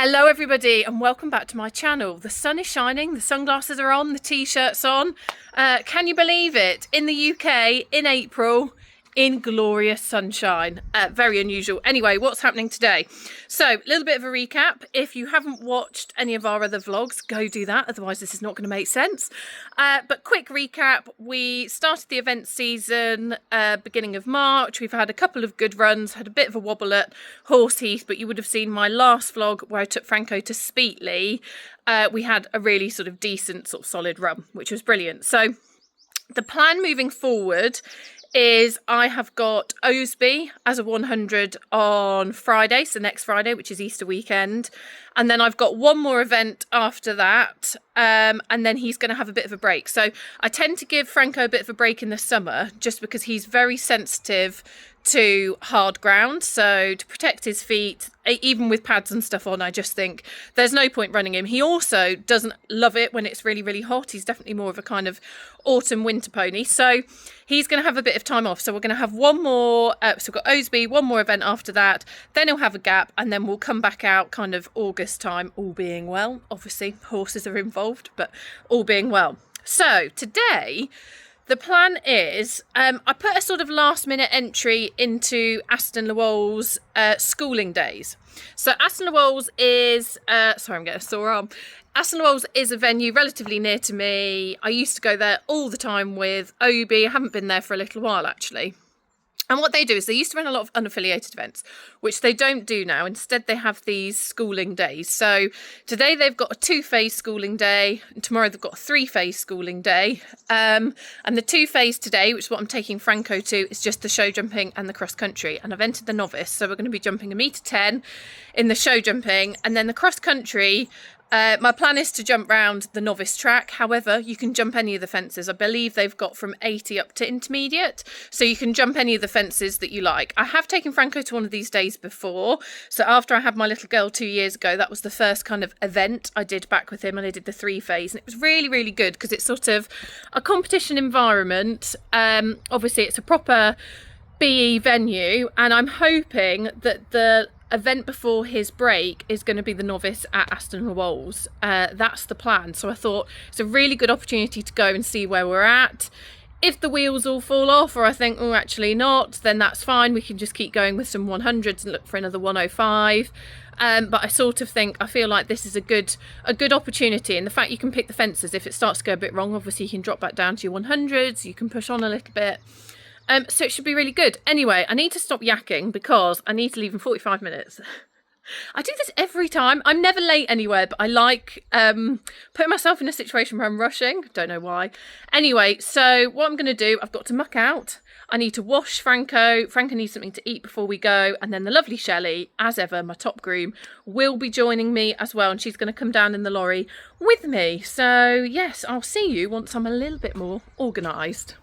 Hello everybody and welcome back to my channel. The sun is shining, the sunglasses are on, the t-shirt's on. Can you believe it? In the UK, in April, in glorious sunshine. Very unusual. Anyway, what's happening today? So, a little bit of a recap. If you haven't watched any of our other vlogs, go do that. Otherwise, this is not going to make sense. But quick recap. We started the event season beginning of March. We've had a couple of good runs, had a bit of a wobble at Horse Heath, but you would have seen my last vlog where I took Franco to Speetley. We had a really sort of decent, sort of solid run, which was brilliant. So, the plan moving forward is I have got Osby as a 100 on Friday, so next Friday, which is Easter weekend. And then I've got one more event after that, and then he's going to have a bit of a break. So I tend to give Franco a bit of a break in the summer just because he's very sensitive to hard ground. So to protect his feet, even with pads and stuff on, I just think there's no point running him. He also doesn't love it when it's really, really hot. He's definitely more of a kind of autumn winter pony. So he's going to have a bit of time off. So we're going to have one more, so we've got Osby, one more event after that. Then he'll have a gap and then we'll come back out kind of August time, all being well. Obviously horses are involved, but all being well. So today, the plan is, I put a sort of last minute entry into Aston Le Walls schooling days. So Aston Le Walls is, sorry, I'm getting a sore arm. Aston Le Walls is a venue relatively near to me. I used to go there all the time with Obi. I haven't been there for a little while actually. And what they do is they used to run a lot of unaffiliated events, which they don't do now. Instead, they have these schooling days. So today they've got a 2-phase schooling day. And tomorrow they've got a 3-phase schooling day. And the 2-phase today, which is what I'm taking Franco to, is just the show jumping and the cross country. And I've entered the novice. So we're going to be jumping 1.10 m in the show jumping. And then the cross country, my plan is to jump round the novice track. However, you can jump any of the fences. I believe they've got from 80 up to intermediate. So you can jump any of the fences that you like. I have taken Franco to one of these days before. So after I had my little girl 2 years ago, that was the first kind of event I did back with him. And I did the 3-phase. And it was really, really good because it's sort of a competition environment. Obviously, it's a proper BE venue. And I'm hoping that the event before his break is going to be the novice at Aston Le Walls. That's the plan. So I thought it's a really good opportunity to go and see where we're at. If the wheels all fall off or I think, oh, actually not, then that's fine. We can just keep going with some 100s and look for another 105. But I sort of think, I feel like this is a good opportunity. And the fact you can pick the fences, if it starts to go a bit wrong, obviously you can drop back down to your 100s. You can push on a little bit. So it should be really good. Anyway, I need to stop yakking because I need to leave in 45 minutes. I do this every time. I'm never late anywhere, but I like putting myself in a situation where I'm rushing. Don't know why. Anyway, so what I'm going to do, I've got to muck out. I need to wash Franco. Franco needs something to eat before we go. And then the lovely Shelley, as ever, my top groom, will be joining me as well. And she's going to come down in the lorry with me. So yes, I'll see you once I'm a little bit more organised.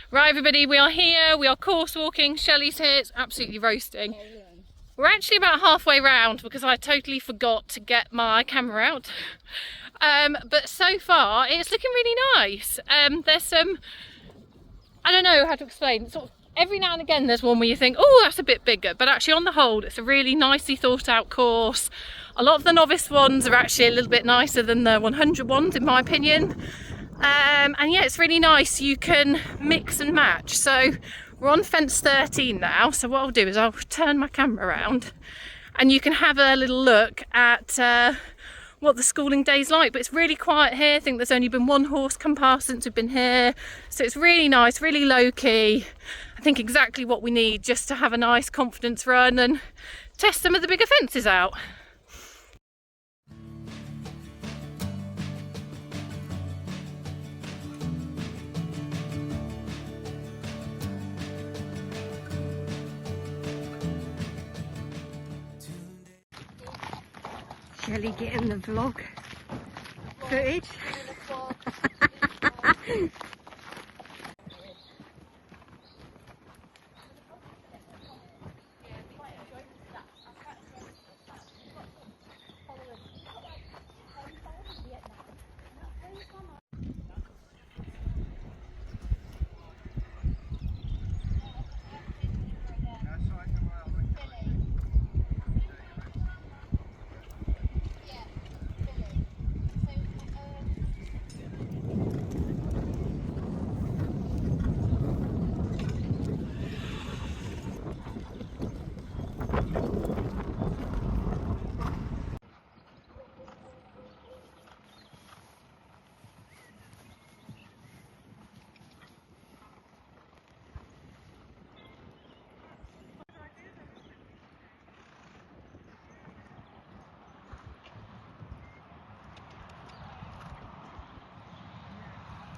Right everybody, we are here, we are course walking, Shelley's here, it's absolutely roasting. We're actually about halfway round because I totally forgot to get my camera out. But so far it's looking really nice. There's some, I don't know how to explain, sort of every now and again there's one where you think, oh that's a bit bigger, but actually on the whole it's a really nicely thought out course. A lot of the novice ones are actually a little bit nicer than the 100 ones in my opinion. And yeah, it's really nice. You can mix and match. So we're on fence 13 now. So what I'll do is I'll turn my camera around and you can have a little look at what the schooling day's like. But it's really quiet here. I think there's only been one horse come past since we've been here. So it's really nice, really low key. I think exactly what we need just to have a nice confidence run and test some of the bigger fences out. Shelley getting the vlog footage.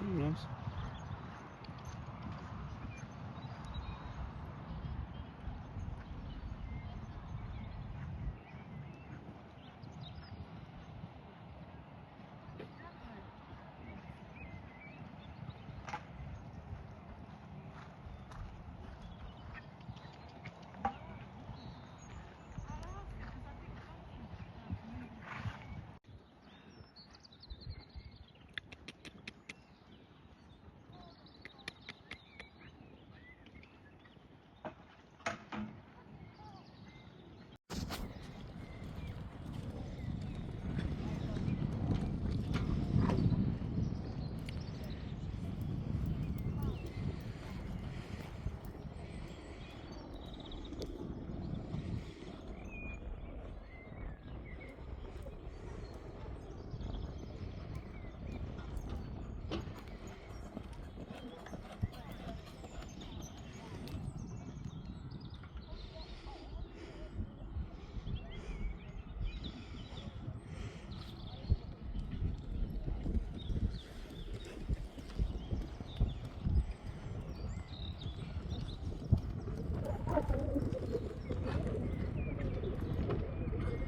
Nice.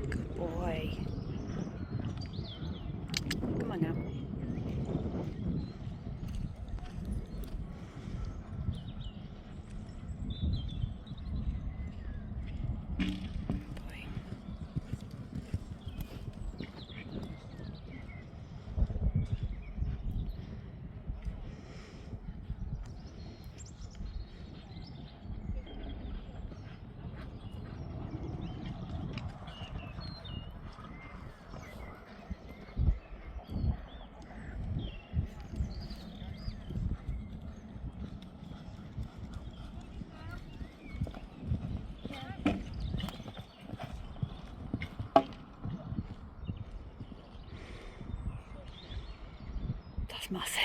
Good boy. Come on now. Boy. That's massive.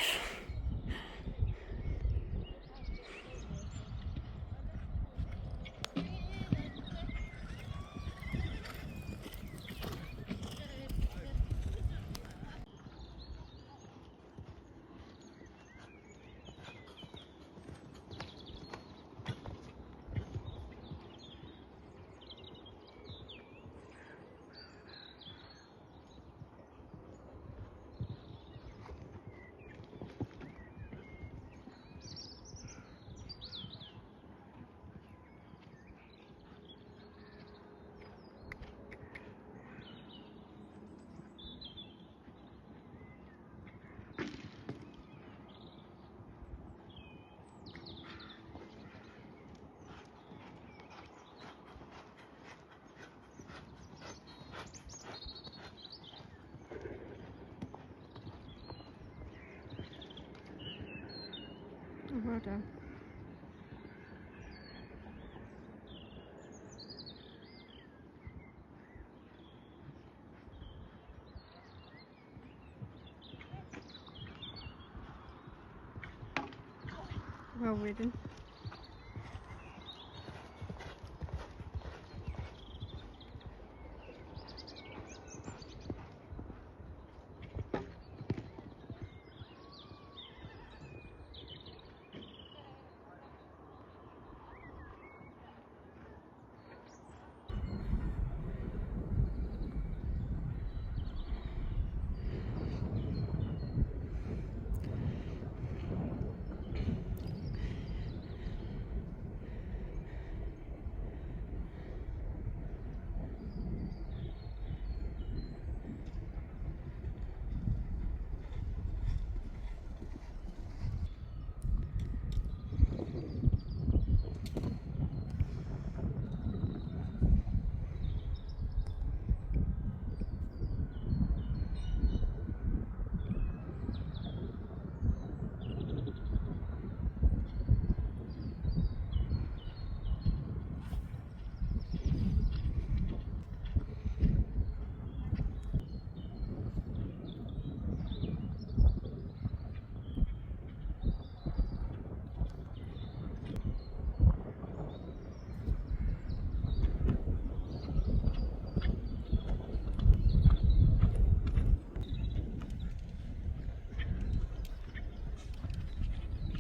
Oh, well done. Well ridden.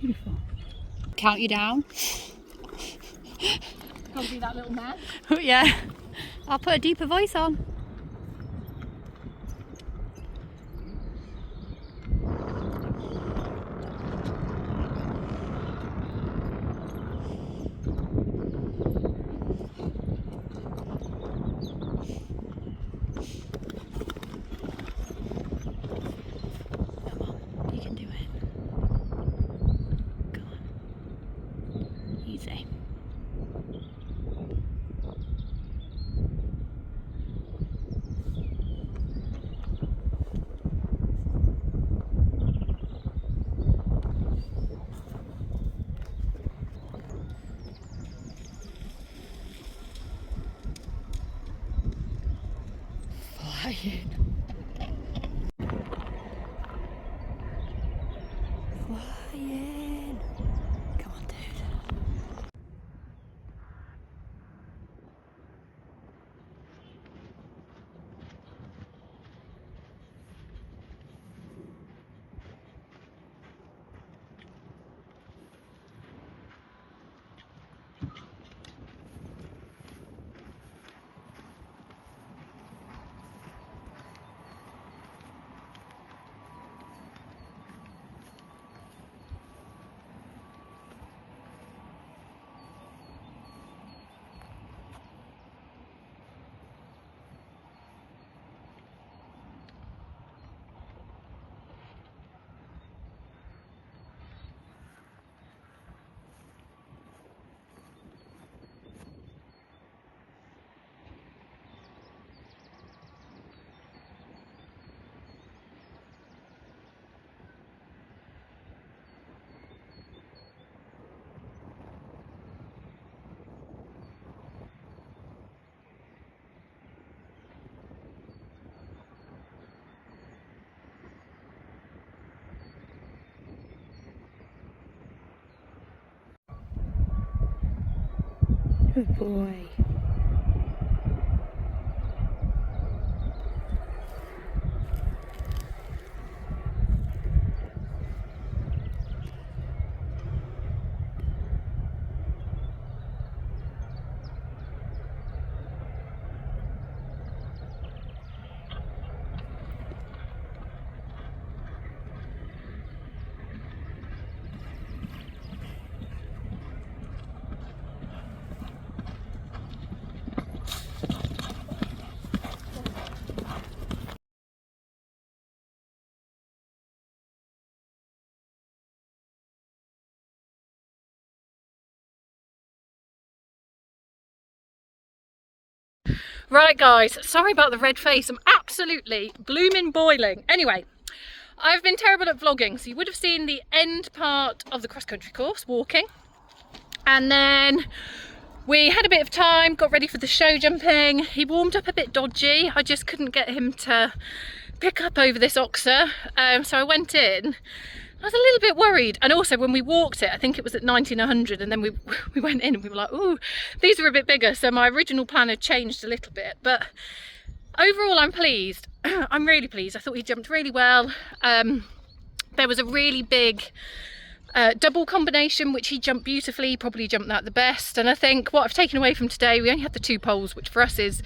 Beautiful. Count you down. Gotta be that little man. Oh, yeah. I'll put a deeper voice on. You can do it. Come on. Easy. Flying. Flying. Come on, dude. Good boy. Right guys, sorry about the red face, I'm absolutely blooming boiling. Anyway, I've been terrible at vlogging, so you would have seen the end part of the cross-country course, walking. And then we had a bit of time, got ready for the show jumping. He warmed up a bit dodgy, I just couldn't get him to pick up over this oxer. So I went in. I was a little bit worried, and also when we walked it, I think it was at 90 and 100, and then we went in and we were like, ooh, these are a bit bigger, so my original plan had changed a little bit, but overall I'm pleased. I'm really pleased. I thought he jumped really well. There was a really big double combination which he jumped beautifully. He probably jumped that the best, and I think what I've taken away from today, we only had the 2 poles, which for us is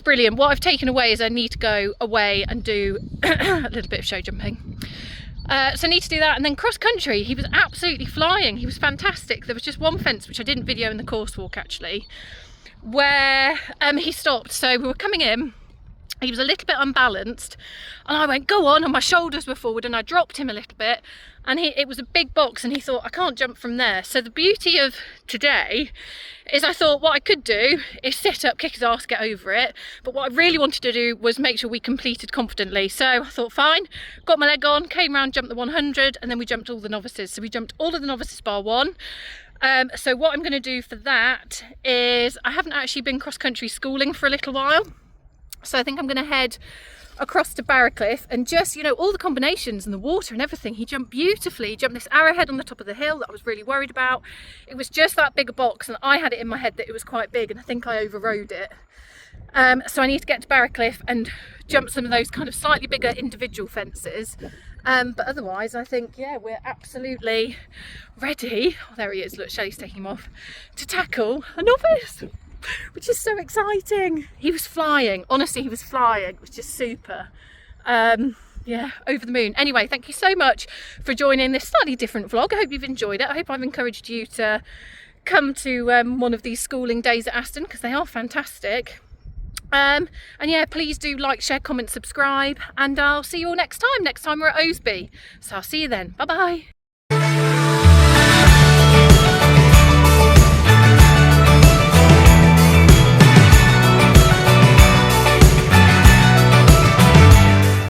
brilliant. What I've taken away is I need to go away and do a little bit of show jumping. So I need to do that, and then cross country, he was absolutely flying. He was fantastic. There was just one fence which I didn't video in the course walk actually, where he stopped. So we were coming in, he was a little bit unbalanced, and I went, go on, and my shoulders were forward, and I dropped him a little bit, and it was a big box, and he thought, I can't jump from there. So the beauty of today is I thought what I could do is sit up, kick his ass, get over it. But what I really wanted to do was make sure we completed confidently. So I thought, fine, got my leg on, came around, jumped the 100, and then we jumped all the novices. So we jumped all of the novices bar 1. So what I'm going to do for that is, I haven't actually been cross-country schooling for a little while. So I think I'm going to head across to Barracliff and just, you know, all the combinations and the water and everything. He jumped beautifully. He jumped this arrowhead on the top of the hill that I was really worried about. It was just that bigger box, and I had it in my head that it was quite big, and I think I overrode it. So I need to get to Barracliff and jump some of those kind of slightly bigger individual fences. But otherwise, I think, yeah, we're absolutely ready. Oh, there he is. Look, Shelley's taking him off to tackle a novice, which is so exciting. He was flying. Honestly, he was flying. It was just super. Yeah, over the moon. Anyway, thank you so much for joining this slightly different vlog. I hope you've enjoyed it. I hope I've encouraged you to come to one of these schooling days at Aston, because they are fantastic. And yeah, please do like, share, comment, subscribe, and I'll see you all next time. Next time we're at Osby. So I'll see you then. Bye bye.